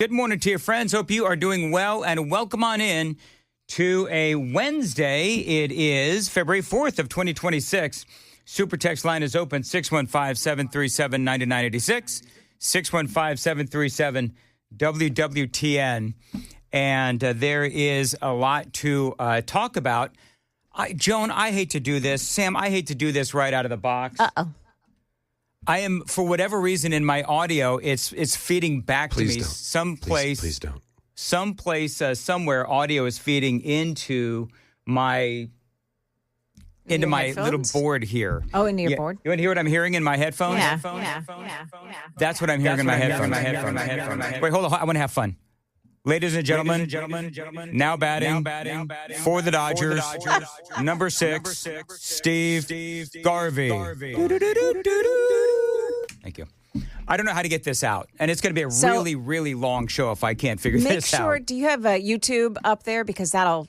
Good morning to your friends. Hope you are doing well, and welcome on in to a Wednesday. It is February 4th of 2026. Super text line is open, 615-737-9986, 615-737-WWTN. And there is a lot to talk about. Joan, I hate to do this. Sam, I hate to do this right out of the box. Uh-oh. I am, for whatever reason, in my audio, it's feeding back to me. Don't. Someplace, please don't. Someplace, somewhere, audio is feeding into my little board here. Oh, into your board? You want to hear what I'm hearing in my headphones? Yeah. That's what I'm hearing in my headphones. Wait, hold on. I want to have fun. Ladies and gentlemen, now batting for the Dodgers, number 6, Steve Garvey. Thank you. I don't know how to get this out, and it's going to be a really, really long show if I can't figure this out. Make sure, do you have YouTube up there? Because that'll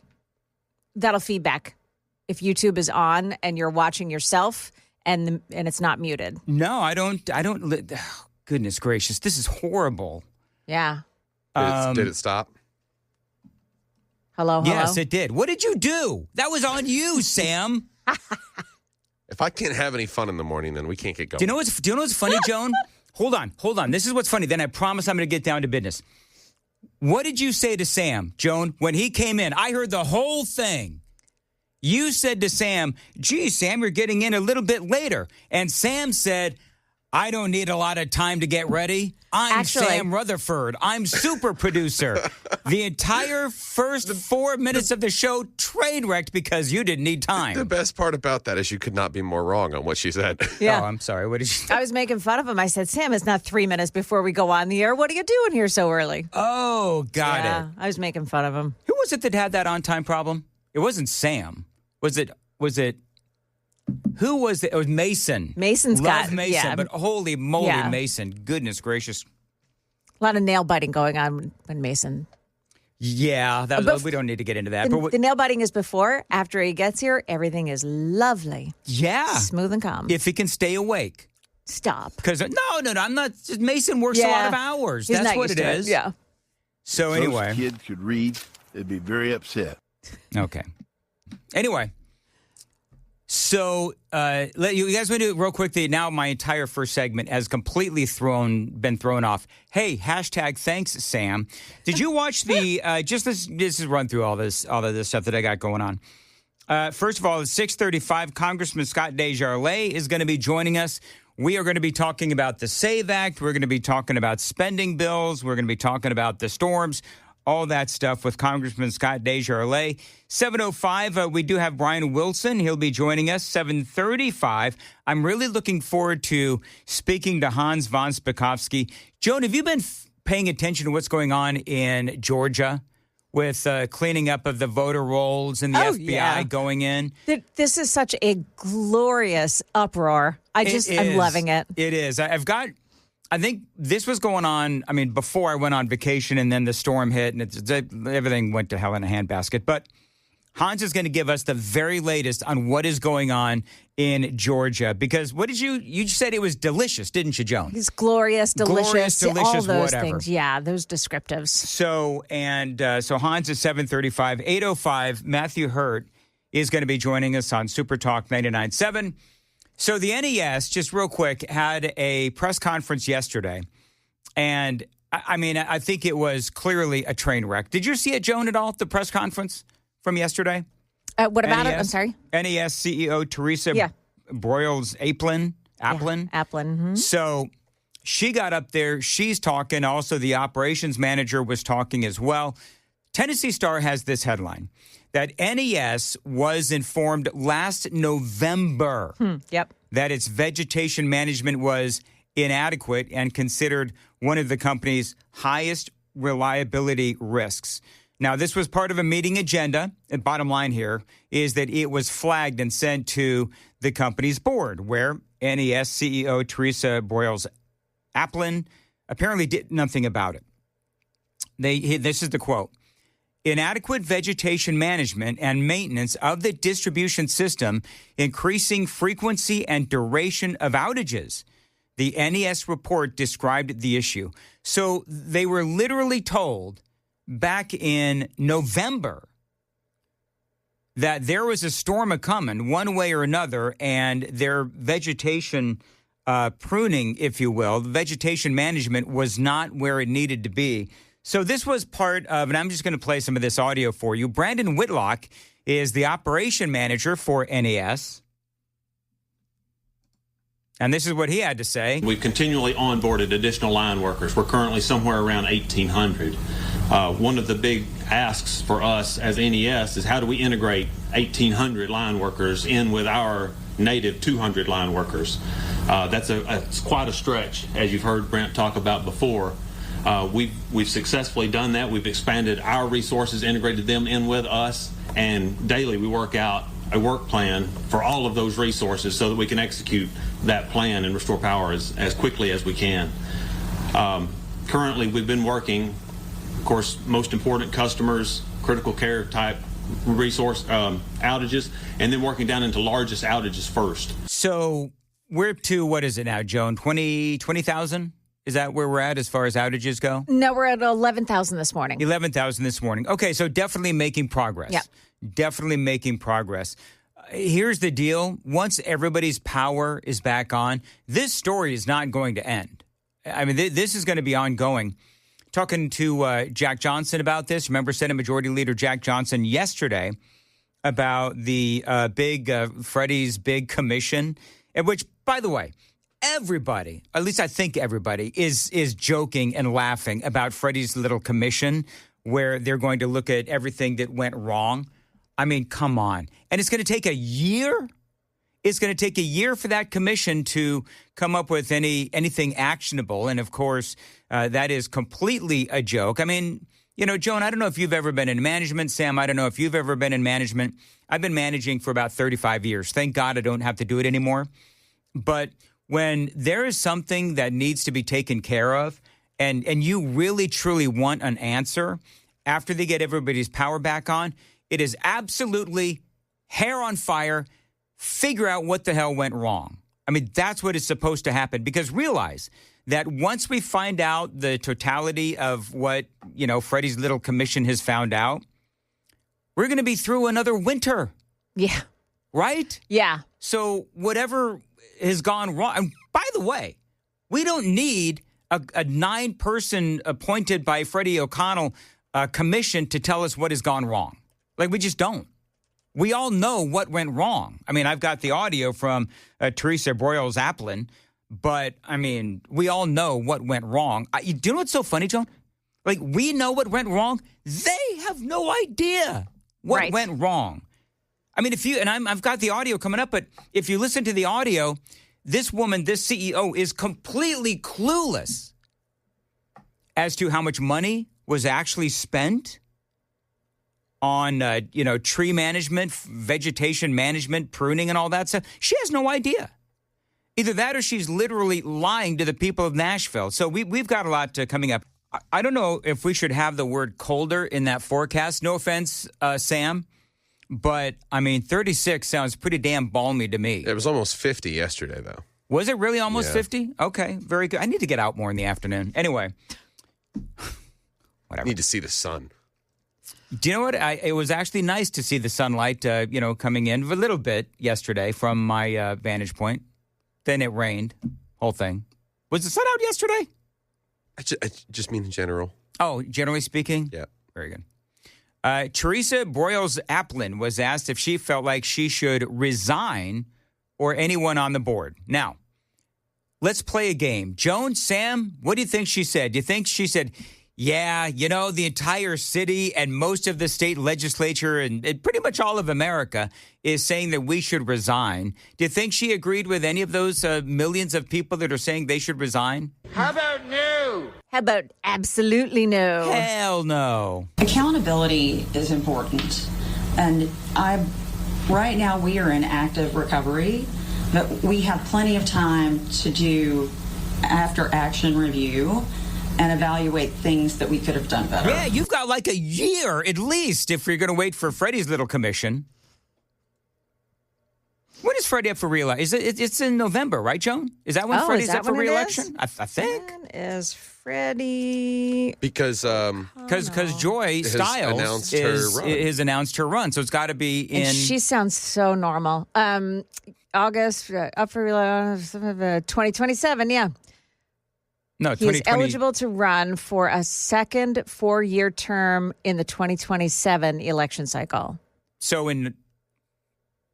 feedback if YouTube is on and you're watching yourself and it's not muted. No, I don't. Oh, goodness gracious, this is horrible. Yeah. Did it stop? Hello? Yes, it did. What did you do? That was on you, Sam. If I can't have any fun in the morning, then we can't get going. Do you know what's funny, Joan? Hold on. This is what's funny. Then I promise I'm going to get down to business. What did you say to Sam, Joan, when he came in? I heard the whole thing. You said to Sam, gee, Sam, you're getting in a little bit later. And Sam said, I don't need a lot of time to get ready. I'm Sam Rutherford. I'm super producer. The entire first 4 minutes of the show train wrecked because you didn't need time. The best part about that is you could not be more wrong on what she said. Yeah. Oh, I'm sorry. What did you say? I was making fun of him. I said, Sam, it's not 3 minutes before we go on the air. What are you doing here so early? Oh, got it. I was making fun of him. Who was it that had that on-time problem? It wasn't Sam. Was it? Who was it? It was Mason. Mason's Love Mason, but holy moly, Yeah. Mason. Goodness gracious. A lot of nail biting going on when Mason. Yeah, we don't need to get into that. The nail biting is before. After he gets here, everything is lovely. Yeah. Smooth and calm. If he can stay awake. Stop. Because, no, I'm not. Mason works a lot of hours. He's That's not what used it to is. Yeah. So If anyway. those kids could read, they'd be very upset. Okay. Anyway. So, you guys want to do it real quickly. Now my entire first segment has completely been thrown off. Hey, hashtag thanks, Sam. Did you watch the, this is run through all of this stuff that I got going on. First of all, at 6:35, Congressman Scott Desjardins is going to be joining us. We are going to be talking about the SAVE Act. We're going to be talking about spending bills. We're going to be talking about the storms. All that stuff with Congressman Scott Desjardins. 7:05, we do have Brian Wilson. He'll be joining us. 7:35, I'm really looking forward to speaking to Hans von Spakovsky. Joan, have you been paying attention to what's going on in Georgia with cleaning up of the voter rolls and the FBI going in? This is such a glorious uproar. I'm loving it. It is. I think this was going on, before I went on vacation, and then the storm hit, and everything went to hell in a handbasket. But Hans is going to give us the very latest on what is going on in Georgia. Because what did you said it was delicious, didn't you, Joan? It's glorious, delicious, all those whatever. things. Yeah, those descriptives. So Hans at 7:35, 8:05, Matthew Hurt is going to be joining us on Super Talk 99.7. So the NES, just real quick, had a press conference yesterday, and I think it was clearly a train wreck. Did you see it, Joan, at all, the press conference from yesterday? What about it? I'm sorry? NES CEO Teresa Broyles-Applin. Applin. Mm-hmm. So she got up there. She's talking. Also, the operations manager was talking as well. Tennessee Star has this headline, that NES was informed last November that its vegetation management was inadequate and considered one of the company's highest reliability risks. Now, this was part of a meeting agenda. The bottom line here is that it was flagged and sent to the company's board, where NES CEO Teresa Broyles-Applin apparently did nothing about it. This is the quote. Inadequate vegetation management and maintenance of the distribution system, increasing frequency and duration of outages. The NES report described the issue. So they were literally told back in November that there was a storm a-coming one way or another, and their vegetation pruning, if you will, the vegetation management was not where it needed to be. So this was part of, and I'm just going to play some of this audio for you. Brandon Whitlock is the operation manager for NES. And this is what he had to say. We've continually onboarded additional line workers. We're currently somewhere around 1,800. One of the big asks for us as NES is how do we integrate 1,800 line workers in with our native 200 line workers? It's quite a stretch, as you've heard Brent talk about before. We've successfully done that. We've expanded our resources, integrated them in with us, and daily we work out a work plan for all of those resources so that we can execute that plan and restore power as quickly as we can. Currently, we've been working, of course, most important customers, critical care type resource outages, and then working down into largest outages first. So we're to, what is it now, Joan, 20,000? Is that where we're at as far as outages go? No, we're at 11,000 this morning. 11,000 this morning. Okay, so definitely making progress. Yeah. Definitely making progress. Here's the deal. Once everybody's power is back on, this story is not going to end. I mean, this is going to be ongoing. Talking to Jack Johnson about this. Remember Senate Majority Leader Jack Johnson yesterday about the Freddie's big commission, in which, by the way, everybody, at least I think everybody, is joking and laughing about Freddie's little commission where they're going to look at everything that went wrong. I mean, come on. And it's going to take a year? It's going to take a year for that commission to come up with anything actionable. And, of course, that is completely a joke. I mean, you know, Joan, I don't know if you've ever been in management. Sam, I don't know if you've ever been in management. I've been managing for about 35 years. Thank God I don't have to do it anymore. But when there is something that needs to be taken care of and you really, truly want an answer after they get everybody's power back on, it is absolutely hair on fire. Figure out what the hell went wrong. I mean, that's what is supposed to happen, because realize that once we find out the totality of what, you know, Freddie's little commission has found out, we're going to be through another winter. Yeah. Right? Yeah. So whatever has gone wrong, and by the way, we don't need a 9-person appointed by Freddie O'Connell commission to tell us what has gone wrong. Like, we just don't. We all know what went wrong. I mean, I've got the audio from Teresa Broyles-Applin, but, I mean, we all know what went wrong. Do you know what's so funny, Joan? Like, we know what went wrong. They have no idea what went wrong. I mean, I've got the audio coming up, but if you listen to the audio, this woman, this CEO, is completely clueless as to how much money was actually spent on, tree management, vegetation management, pruning, and all that stuff. She has no idea. Either that or she's literally lying to the people of Nashville. So we've got a lot coming up. I don't know if we should have the word colder in that forecast. No offense, Sam, but, I mean, 36 sounds pretty damn balmy to me. It was almost 50 yesterday, though. Was it really almost 50? Okay, very good. I need to get out more in the afternoon. Anyway, whatever. Need to see the sun. Do you know what? It was actually nice to see the sunlight, coming in a little bit yesterday from my vantage point. Then it rained, whole thing. Was the sun out yesterday? I just mean in general. Oh, generally speaking? Yeah. Very good. Teresa Broyles-Applin was asked if she felt like she should resign or anyone on the board. Now, let's play a game. Joan, Sam, what do you think she said? Do you think she said, yeah, the entire city and most of the state legislature and pretty much all of America is saying that we should resign? Do you think she agreed with any of those millions of people that are saying they should resign? How about no? How about absolutely no? Hell no. Accountability is important. And right now we are in active recovery, but we have plenty of time to do after action review and evaluate things that we could have done better. Yeah, you've got like a year at least if you're going to wait for Freddie's little commission. When is Freddie up for re-election? It's in November, right, Joan? Is that when Freddie's up for re-election? I think. When is Freddie? Because Joy Styles has announced her run, so it's got to be in. And she sounds so normal. August, up for re-election, 2027, yeah. No, he is eligible to run for a second 4-year term in the 2027 election cycle. So in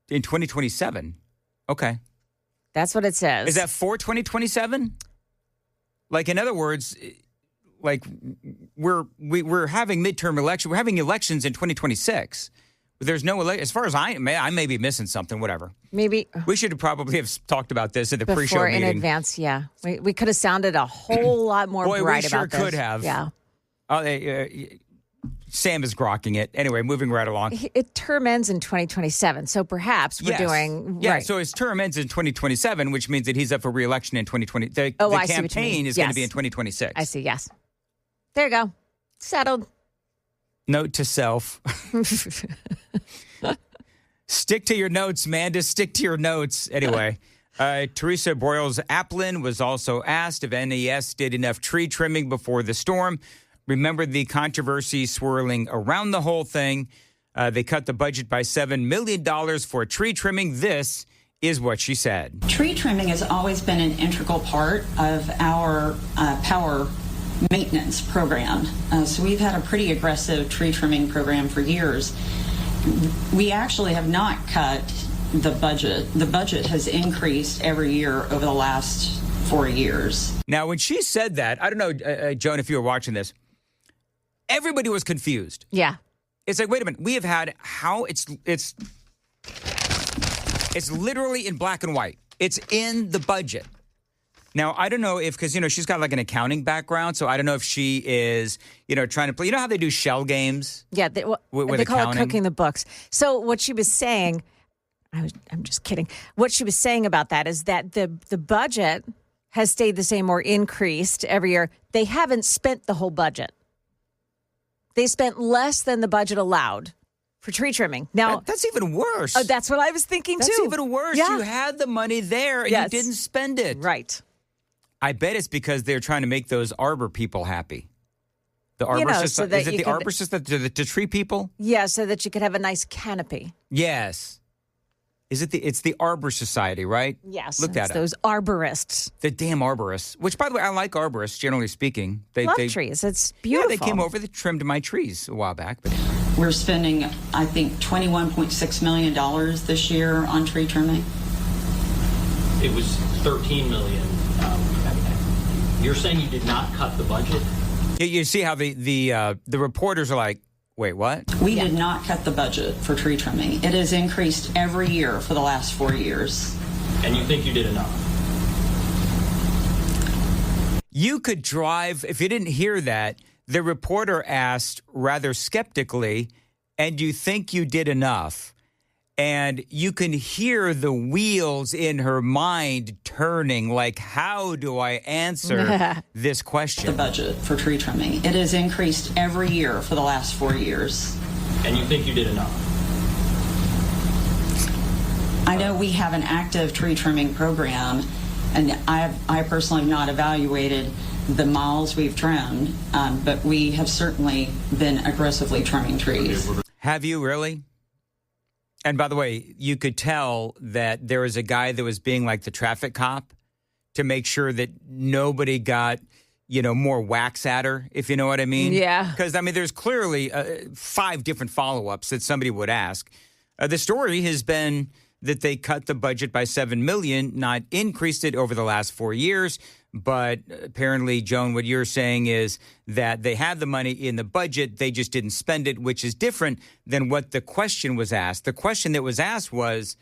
2027, okay. That's what it says. Is that for 2027? Like, in other words, like we're having midterm election. We're having elections in 2026. There's no election. As far as I may be missing something. Whatever. Maybe we should probably have talked about this at the pre-show meeting in advance. Yeah, we could have sounded a whole lot more bright about this. We sure could have. Yeah. Sam is grokking it. Anyway, moving right along. It term ends in 2027, so perhaps we're doing... Yeah, right. so his term ends in 2027, which means that he's up for re-election in 2020. The campaign is going to be in 2026. I see, yes. There you go. Settled. Note to self. Stick to your notes, Mandis. Stick to your notes. Anyway, Teresa Broyles-Applin was also asked if NES did enough tree trimming before the storm. Remember the controversy swirling around the whole thing. They cut the budget by $7 million for tree trimming. This is what she said. Tree trimming has always been an integral part of our power maintenance program. So we've had a pretty aggressive tree trimming program for years. We actually have not cut the budget. The budget has increased every year over the last 4 years. Now, when she said that, I don't know, Joan, if you were watching this, everybody was confused. Yeah. It's like, wait a minute, we have had it's literally in black and white. It's in the budget. Now, I don't know if, because, she's got like an accounting background, so I don't know if she is, trying to play. You know how they do shell games? Yeah, they call it cooking the books. So what she was saying, I'm just kidding. What she was saying about that is that the budget has stayed the same or increased every year. They haven't spent the whole budget. They spent less than the budget allowed for tree trimming. Now that's even worse. Oh, that's what I was thinking too. That's even worse. Yeah. You had the money there and you didn't spend it. Right. I bet it's because they're trying to make those arbor people happy. The arborists, so that is it the arborists, the tree people? Yeah, so that you could have a nice canopy. Yes. It's the Arbor Society, right? Yes. Look at those arborists. The damn arborists. Which, by the way, I like arborists, generally speaking. They love trees. It's beautiful. Yeah, they came over, they trimmed my trees a while back. But we're spending, I think, $21.6 million this year on tree trimming. It was $13 million. You're saying you did not cut the budget? You see how the reporters are like, wait, what? We did not cut the budget for tree trimming. It has increased every year for the last 4 years. And you think you did enough? You could drive, if you didn't hear that, the reporter asked rather skeptically, and you think you did enough? And you can hear the wheels in her mind turning, like, how do I answer this question? The budget for tree trimming. It has increased every year for the last 4 years. And you think you did enough? I know we have an active tree trimming program, and I personally have not evaluated the miles we've trimmed, but we have certainly been aggressively trimming trees. Have you really? And by the way, you could tell that there was a guy that was being like the traffic cop to make sure that nobody got, more wax at her, if you know what I mean. Yeah. Because, there's clearly 5 different follow-ups that somebody would ask. The story has been that they cut the budget by $7 million, not increased it over the last 4 years. But apparently, Joan, what you're saying is that they had the money in the budget, they just didn't spend it, which is different than what the question was asked. The question that was asked was,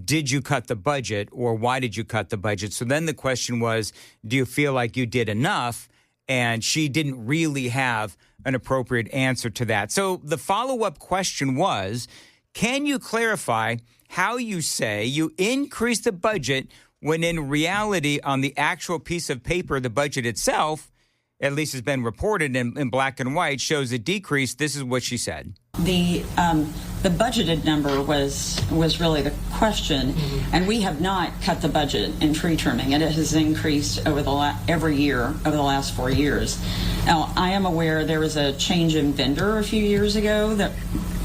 did you cut the budget, or why did you cut the budget? So then the question was, do you feel like you did enough? And she didn't really have an appropriate answer to that. So the follow-up question was, can you clarify how you say you increased the budget when in reality, on the actual piece of paper, the budget itself, at least has been reported in black and white, shows a decrease? This is what she said. the budgeted number was really the question, and we have not cut the budget in tree trimming. It has increased over every year over the last 4 years. Now, I am aware there was a change in vendor a few years ago that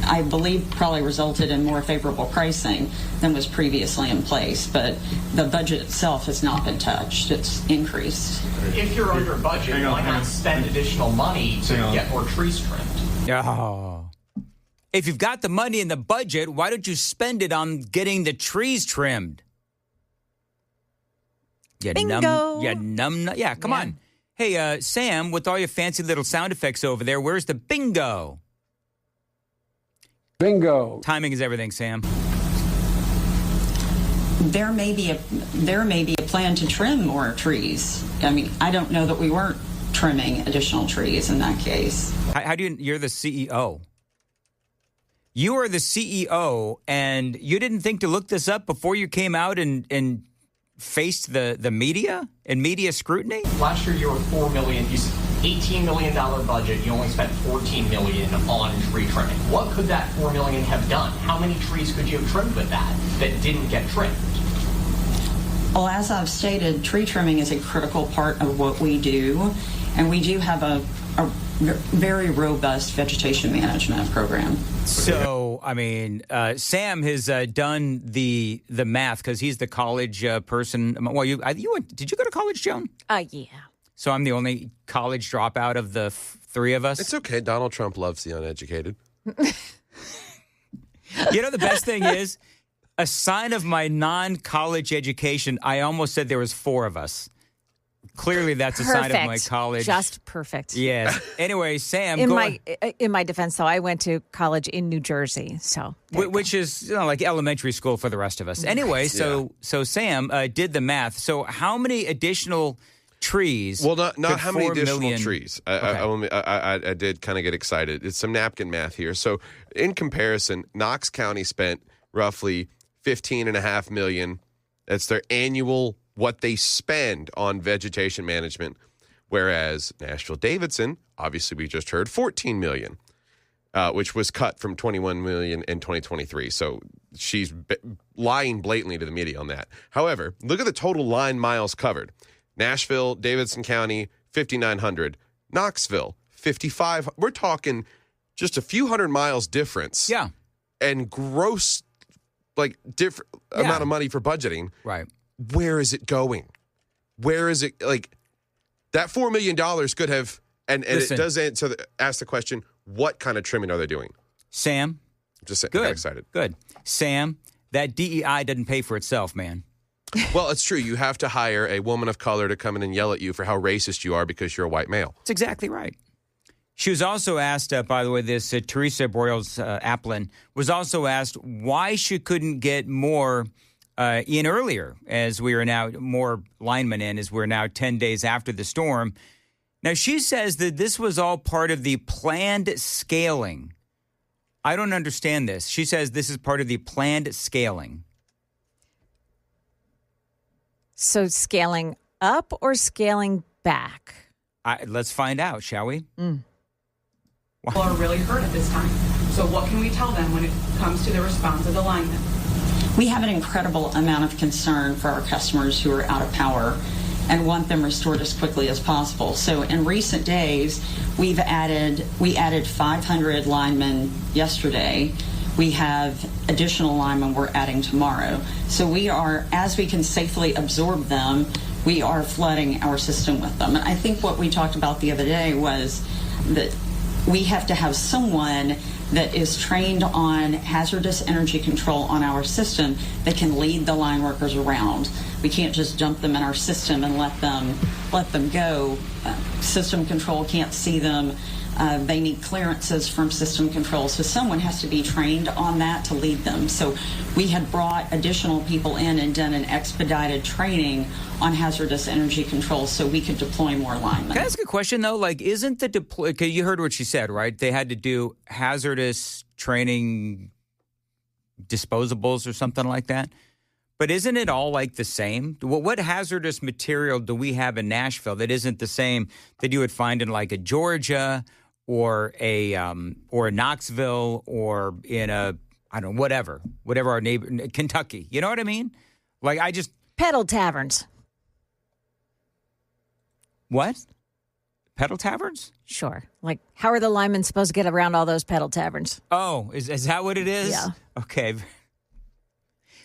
I believe probably resulted in more favorable pricing than was previously in place, but the budget itself has not been touched. It's increased. If you're under budget, why not spend additional money to get more trees trimmed? Oh. If you've got the money in the budget, why don't you spend it on getting the trees trimmed? Bingo. Yeah, come on. Hey, Sam, with all your fancy little sound effects over there, where's the bingo? Bingo. Timing is everything, Sam. There may be a plan to trim more trees. I mean, I don't know that we weren't trimming additional trees in that case. How do you're the CEO? You are the CEO, and you didn't think to look this up before you came out and faced the media and media scrutiny? Last year you were $4 million. You said $18 million budget. You only spent $14 million on tree trimming. What could that $4 million have done? How many trees could you have trimmed with that didn't get trimmed? Well, as I've stated, tree trimming is a critical part of what we do, and we do have a very robust vegetation management program. So, I mean, Sam has done the math because he's the college person. Well, did you go to college, Joan? Yeah. So I'm the only college dropout of the three of us? It's okay. Donald Trump loves the uneducated. You know, the best thing is, a sign of my non-college education, I almost said there was four of us. Clearly, that's a sign of my college. Just perfect. Yes. Anyway, Sam, in my defense, though, I went to college in New Jersey, so which is like elementary school for the rest of us. Anyway, so Sam did the math. So how many additional trees? Well, not how many additional million... trees. Okay. I did kind of get excited. It's some napkin math here. So in comparison, Knox County spent roughly $15.5 million. That's their annual what they spend on vegetation management, whereas Nashville-Davidson, obviously we just heard $14 million, which was cut from $21 million in 2023. So she's lying blatantly to the media on that. However, look at the total line miles covered. Nashville, Davidson County, 5,900. Knoxville, 55. We're talking just a few hundred miles difference. Yeah. And gross, different amount of money for budgeting. Right. Where is it going? Where is it? That $4 million could have, and Listen, it does ask the question, what kind of trimming are they doing? Sam. Just saying, Good. I got excited. Good. Sam, that DEI doesn't pay for itself, man. Well, it's true. You have to hire a woman of color to come in and yell at you for how racist you are because you're a white male. That's exactly right. She was also asked, by the way, this Teresa Boyles-Applin was also asked why she couldn't get more in earlier, as we are now more linemen in, as we're now 10 days after the storm. Now, she says that this was all part of the planned scaling. I don't understand this. She says this is part of the planned scaling. So scaling up or scaling back? Let's find out, shall we? People are really hurt at this time. So what can we tell them when it comes to the response of the linemen? We have an incredible amount of concern for our customers who are out of power and want them restored as quickly as possible. So in recent days, we added 500 linemen yesterday. We have additional linemen we're adding tomorrow. So we are, as we can safely absorb them, we are flooding our system with them. And I think what we talked about the other day was that we have to have someone that is trained on hazardous energy control on our system that can lead the line workers around. We can't just dump them in our system and let them go. System control can't see them. They need clearances from system control. So someone has to be trained on that to lead them. So we had brought additional people in and done an expedited training on hazardous energy control so we could deploy more linemen. Can I ask a question, though? Isn't the deploy... You heard what she said, right? They had to do hazardous training disposables or something like that. But isn't it all the same? What hazardous material do we have in Nashville that isn't the same that you would find in a Georgia or a Knoxville or in a, I don't know, whatever our neighbor, Kentucky. You know what I mean? Like I just. Pedal taverns. What? Pedal taverns? Sure. Like, how are the linemen supposed to get around all those pedal taverns? Oh, is that what it is? Yeah. Okay.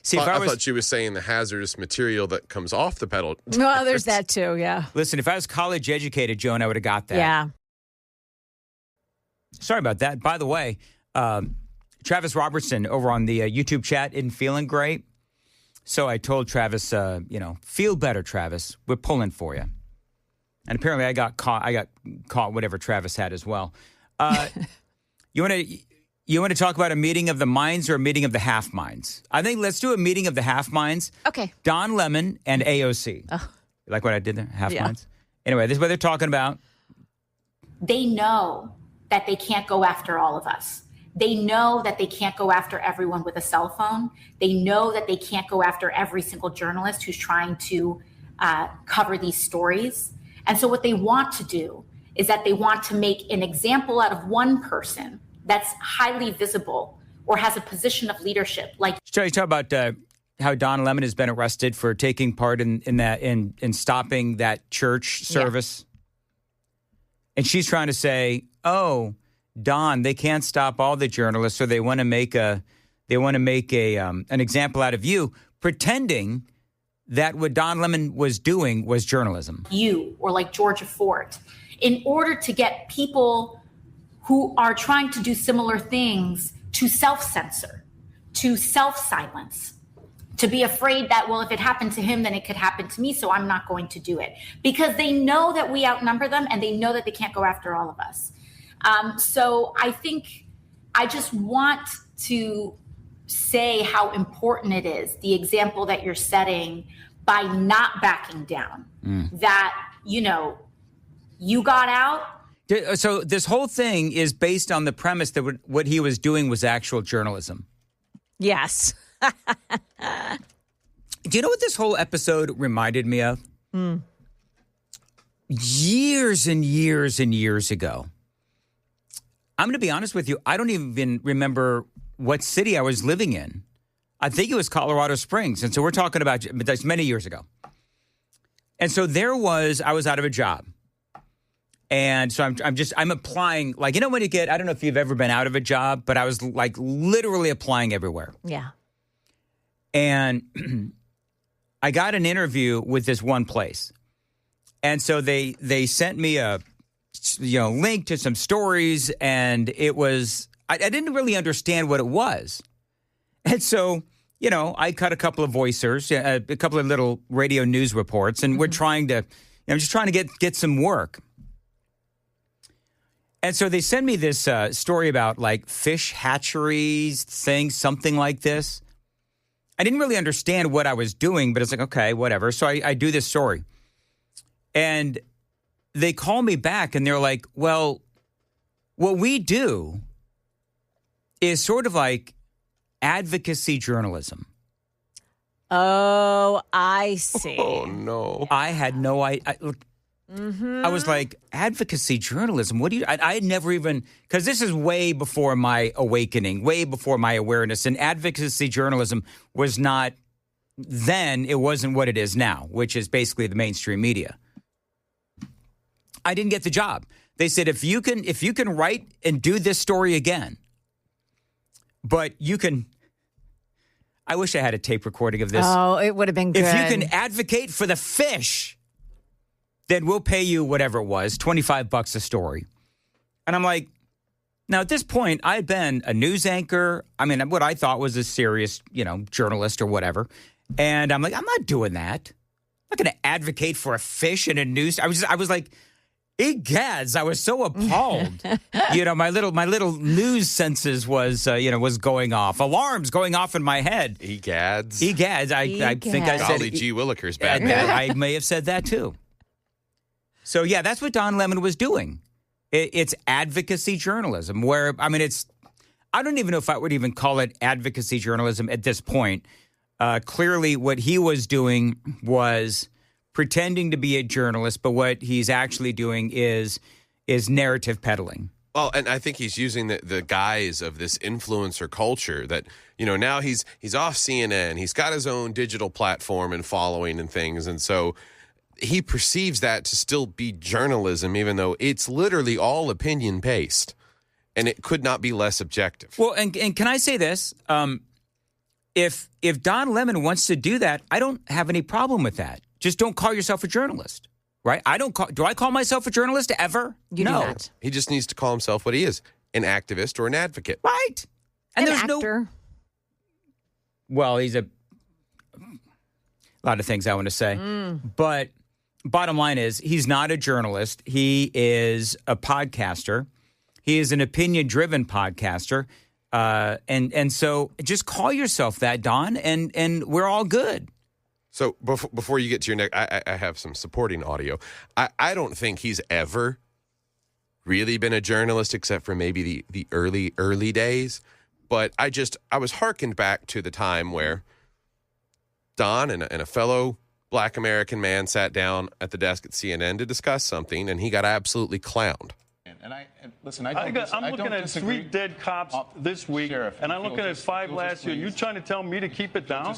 See, I thought she was saying the hazardous material that comes off the pedal. Well, there's that too, yeah. Listen, if I was college educated, Joan, I would have got that. Yeah. Sorry about that. By the way, Travis Robertson over on the YouTube chat isn't feeling great. So I told Travis, feel better, Travis. We're pulling for you. And apparently I got caught whatever Travis had as well. You want to talk about a meeting of the minds or a meeting of the half minds? I think let's do a meeting of the half minds. Okay. Don Lemon and AOC. Oh. You like what I did there? Half minds? Anyway, this is what they're talking about. They know that they can't go after all of us. They know that they can't go after everyone with a cell phone. They know that they can't go after every single journalist who's trying to cover these stories. And so what they want to do is that they want to make an example out of one person that's highly visible or has a position of leadership. Like, so you talk about how Don Lemon has been arrested for taking part in stopping that church service. Yeah. And she's trying to say, oh, Don, they can't stop all the journalists, so they want to make an example out of you, pretending that what Don Lemon was doing was journalism. You or like Georgia Ford, in order to get people who are trying to do similar things to self-censor, to self-silence, to be afraid that, well, if it happened to him, then it could happen to me, so I'm not going to do it. Because they know that we outnumber them and they know that they can't go after all of us. So I think I just want to say how important it is, the example that you're setting by not backing down, that, you got out. So this whole thing is based on the premise that what he was doing was actual journalism. Yes. Do you know what this whole episode reminded me of? Years and years and years ago. I'm going to be honest with you. I don't even remember what city I was living in. I think it was Colorado Springs. And so we're talking about that's many years ago. And so I was out of a job. And so I'm applying, like, you know when you get, I don't know if you've ever been out of a job, but I was like literally applying everywhere. Yeah. And I got an interview with this one place. And so they sent me a link to some stories, and it was, I didn't really understand what it was. And so, I cut a couple of voicers, a couple of little radio news reports, and we're trying to, just trying to get some work. And so they send me this story about like fish hatcheries, something like this. I didn't really understand what I was doing, but it's like, okay, whatever. So I do this story. And they call me back and they're like, well, what we do is sort of like advocacy journalism. Oh, I see. Oh, no. I had no idea. I was like, advocacy journalism? What do you... I had never even... Because this is way before my awakening, way before my awareness. And advocacy journalism was not... Then, it wasn't what it is now, which is basically the mainstream media. I didn't get the job. They said, if you can write and do this story again, but you can... I wish I had a tape recording of this. Oh, it would have been good. If you can advocate for the fish, then we'll pay you whatever it was, $25 a story. And I'm like, now at this point, I'd been a news anchor. I mean, what I thought was a serious, journalist or whatever. And I'm like, I'm not doing that. I'm not going to advocate for a fish in a news. I was like, egads. I was so appalled. My little news senses was going off. Alarms going off in my head. Egads. I think I said. Golly gee willikers, bad. I may have said that too. So yeah, that's what Don Lemon was doing. It's advocacy journalism. Where I don't even know if I would even call it advocacy journalism at this point. Clearly, what he was doing was pretending to be a journalist, but what he's actually doing is narrative peddling. Well, and I think he's using the guise of this influencer culture that, now he's off CNN. He's got his own digital platform and following and things. And so he perceives that to still be journalism, even though it's literally all opinion-based. And it could not be less objective. Well, and can I say this? If Don Lemon wants to do that, I don't have any problem with that. Just don't call yourself a journalist, right? Do I call myself a journalist ever? You do not. He just needs to call himself what he is, an activist or an advocate. Right. And An there's actor. Well, he's a lot of things I want to say. But bottom line is he's not a journalist. He is a podcaster. He is an opinion-driven podcaster. And so just call yourself that, Don, and we're all good. So before you get to your next, I have some supporting audio. I don't think he's ever really been a journalist except for maybe the early days. But I was hearkened back to the time where Don and a fellow Black American man sat down at the desk at CNN to discuss something, and he got absolutely clowned. Listen, I'm looking at 3 dead cops this week, Sheriff, and I'm looking at 5 last year. You trying to tell me to keep it down?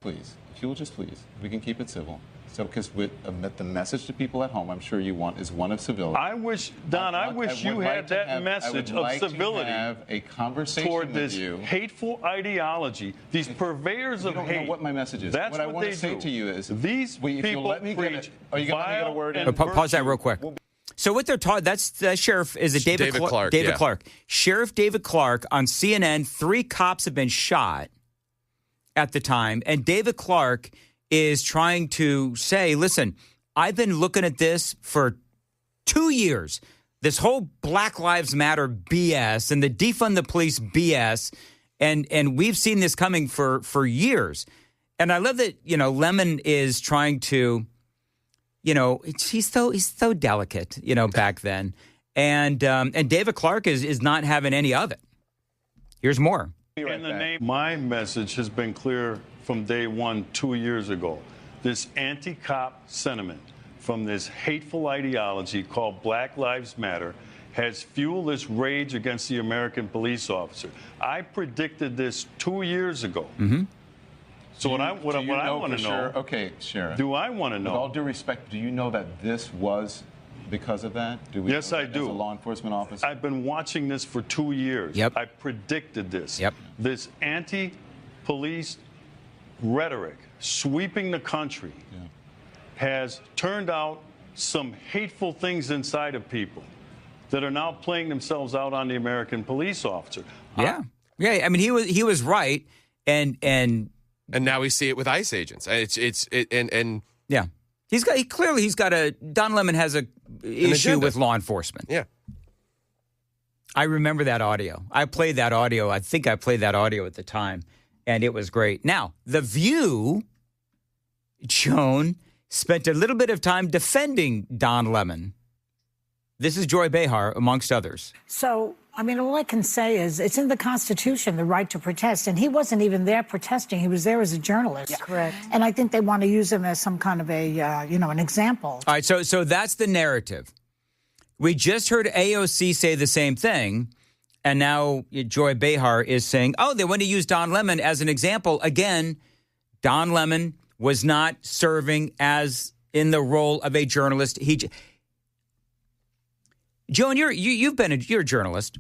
Please, if you will just please, we can keep it civil. So, because the message to people at home, I'm sure you want, is one of civility. I wish, Don, I wish you had that message of civility have a conversation toward this with you. hateful ideology, these purveyors of hate. You don't know what my message is. That's what I what want they to say do. to you is, these people preach are you going to get a word in? Pause that real quick. So what they're taught, that's the sheriff, is it David Clark? David Clark. Sheriff David Clark on CNN, 3 cops have been shot at the time. And David Clark is trying to say, listen, I've been looking at this for 2 years. This whole Black Lives Matter BS and the defund the police BS. And we've seen this coming for years. And I love that, Lemon is trying to, he's so delicate, back then. And David Clark is not having any of it. Here's more. In the name, my message has been clear from day one 2 years ago. This anti-cop sentiment from this hateful ideology called Black Lives Matter has fueled this rage against the American police officer. I predicted this 2 years ago. Mm-hmm. So what I want to know, okay, Sheriff. Do I want to know? With all due respect, do you know that this was because of that? Yes, I do. As a law enforcement officer, I've been watching this for 2 years. Yep. I predicted this. Yep. This anti-police rhetoric sweeping the country has turned out some hateful things inside of people that are now playing themselves out on the American police officer. Yeah. I mean, he was right, and now we see it with ICE agents. Yeah. Don Lemon has an issue with law enforcement. Yeah. I remember that audio. I played that audio. I think I played that audio at the time, and it was great. Now, The View, Joan, spent a little bit of time defending Don Lemon. This is Joy Behar, amongst others. So, I mean, all I can say is it's in the Constitution, the right to protest. And he wasn't even there protesting. He was there as a journalist. Yeah, correct. And I think they want to use him as some kind of a, an example. All right, so that's the narrative. We just heard AOC say the same thing. And now Joy Behar is saying, they want to use Don Lemon as an example. Again, Don Lemon was not serving as in the role of a journalist. Joan, you're a journalist.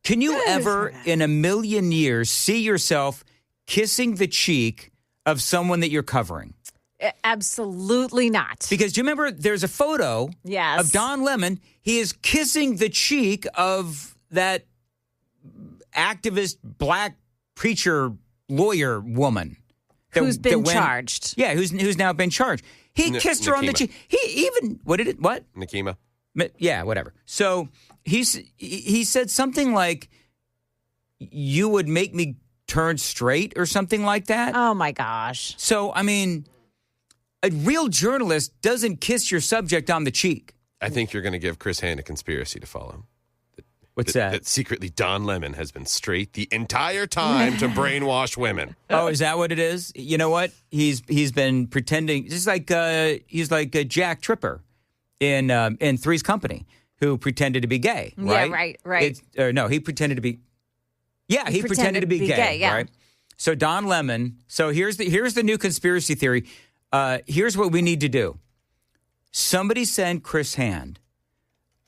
Can you ever in a million years see yourself kissing the cheek of someone that you're covering? Absolutely not. Because do you remember there's a photo of Don Lemon. He is kissing the cheek of that activist black preacher lawyer woman. Who's been charged. Yeah, who's now been charged. He kissed her on the cheek. He even, what? Nakima. Yeah, whatever. So he said something like, you would make me turn straight or something like that. Oh, my gosh. So, I mean, a real journalist doesn't kiss your subject on the cheek. I think you're going to give Chris Hand a conspiracy to follow. What's that? That secretly Don Lemon has been straight the entire time to brainwash women. Oh, is that what it is? You know what? He's been pretending. Just like he's like Jack Tripper in Three's Company, who pretended to be gay, right? Yeah, right. No, he pretended to be. Yeah, he pretended to be gay, yeah. right? So Don Lemon. So here's the new conspiracy theory. Here's what we need to do. Somebody send Chris Hand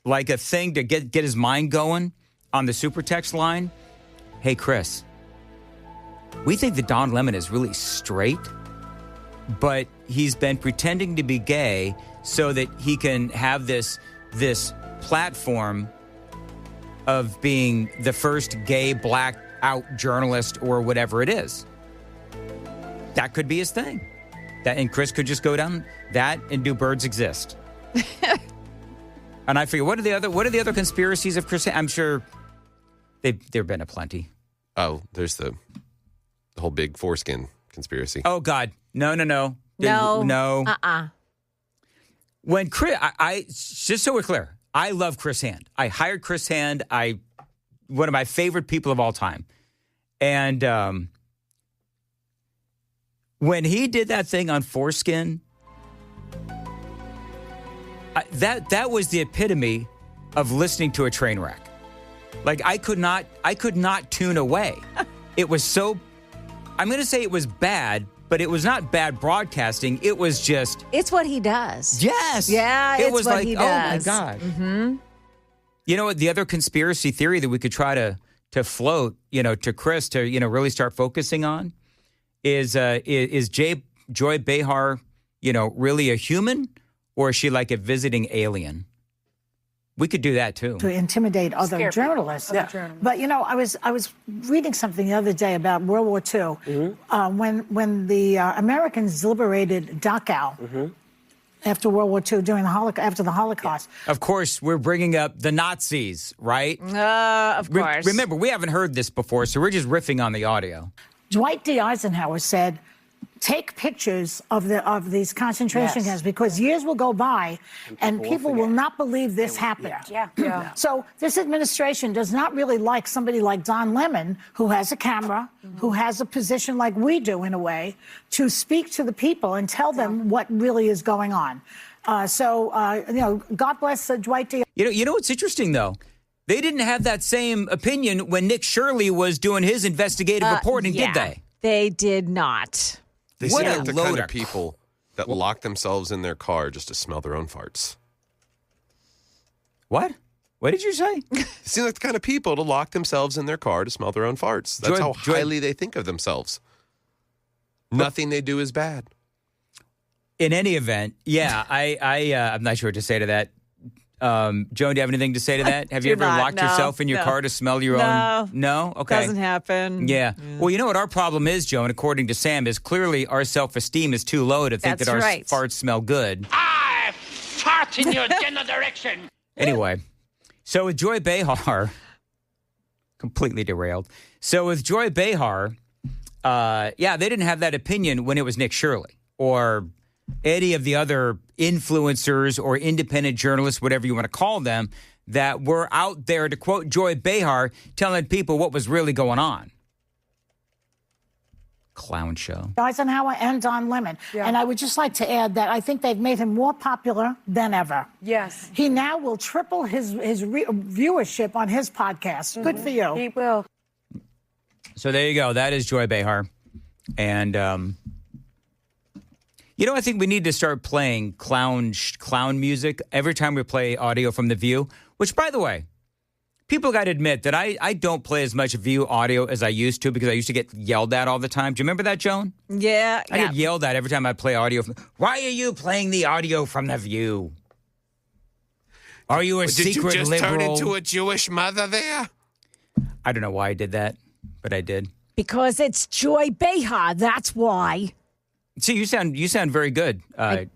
like a thing to get his mind going on the super text line. Hey, Chris, we think that Don Lemon is really straight, but he's been pretending to be gay so that he can have this platform of being the first gay black out journalist or whatever it is. That could be his thing. And Chris could just go down that and do Birds Exist. And I figure, what are the other conspiracies of Chris? I'm sure there've been aplenty. Oh, there's the whole big foreskin conspiracy. Oh God, no. When Chris, I just so we're clear, I love Chris Hand. I hired Chris Hand. One of my favorite people of all time, and when he did that thing on foreskin. That was the epitome of listening to a train wreck. Like I could not tune away. It was so, I'm going to say it was bad, but it was not bad broadcasting. It was just. It's what he does. Yes. Yeah, it it's was what like, he does. oh my God. Mm-hmm. You know what? The other conspiracy theory that we could try to float, to Chris to, really start focusing on is Joy Behar, really a human? Or is she like a visiting alien? We could do that too. To intimidate other journalists. Yeah. But I was reading something the other day about World War II. Mm-hmm. When the Americans liberated Dachau after World War II, after the Holocaust. Of course, we're bringing up the Nazis, right? Of course. Remember, we haven't heard this before, so we're just riffing on the audio. Dwight D. Eisenhower said, take pictures of these concentration camps because years will go by and people will not believe this happened. Yeah. So this administration does not really like somebody like Don Lemon, who has a camera, who has a position like we do in a way, to speak to the people and tell them what really is going on. God bless Dwight D. You know what's interesting though? They didn't have that same opinion when Nick Shirley was doing his investigative reporting, did they? They did not. They seem like the kind of people that lock themselves in their car just to smell their own farts. What? What did you say? They seem like the kind of people to lock themselves in their car to smell their own farts. That's how highly they think of themselves. Nothing they do is bad. In any event, yeah, I'm not sure what to say to that. Joan, do you have anything to say to that? Have you ever locked yourself in your car to smell your own? No? Okay. Doesn't happen. Yeah. Well, you know what our problem is, Joan, according to Sam, is clearly our self-esteem is too low to think that our farts smell good. I fart in your general direction. Anyway, so with Joy Behar, completely derailed. So with Joy Behar, they didn't have that opinion when it was Nick Shirley or any of the other influencers or independent journalists, whatever you want to call them, that were out there, to quote Joy Behar, telling people what was really going on. Clown show. Eisenhower and Don Lemon. Yeah. And I would just like to add that I think they've made him more popular than ever. Yes. He now will triple his viewership on his podcast. Mm-hmm. Good for you. He will. So there you go. That is Joy Behar. And, I think we need to start playing clown music every time we play audio from The View, which, by the way, people got to admit that I don't play as much View audio as I used to because I used to get yelled at all the time. Do you remember that, Joan? Yeah. I get yelled at every time I play audio. Why are you playing the audio from The View? Are you a secret liberal? Did you just turn into a Jewish mother there? I don't know why I did that, but I did. Because it's Joy Behar, that's why. See, you sound very good,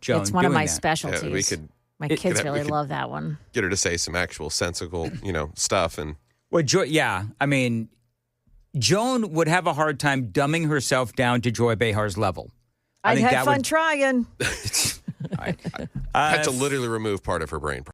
Joan. It's one of my specialties. Yeah, my kids really love that one. Get her to say some actual sensible, stuff. And well, Joan would have a hard time dumbing herself down to Joy Behar's level. I'd have fun trying. I had to literally remove part of her brain.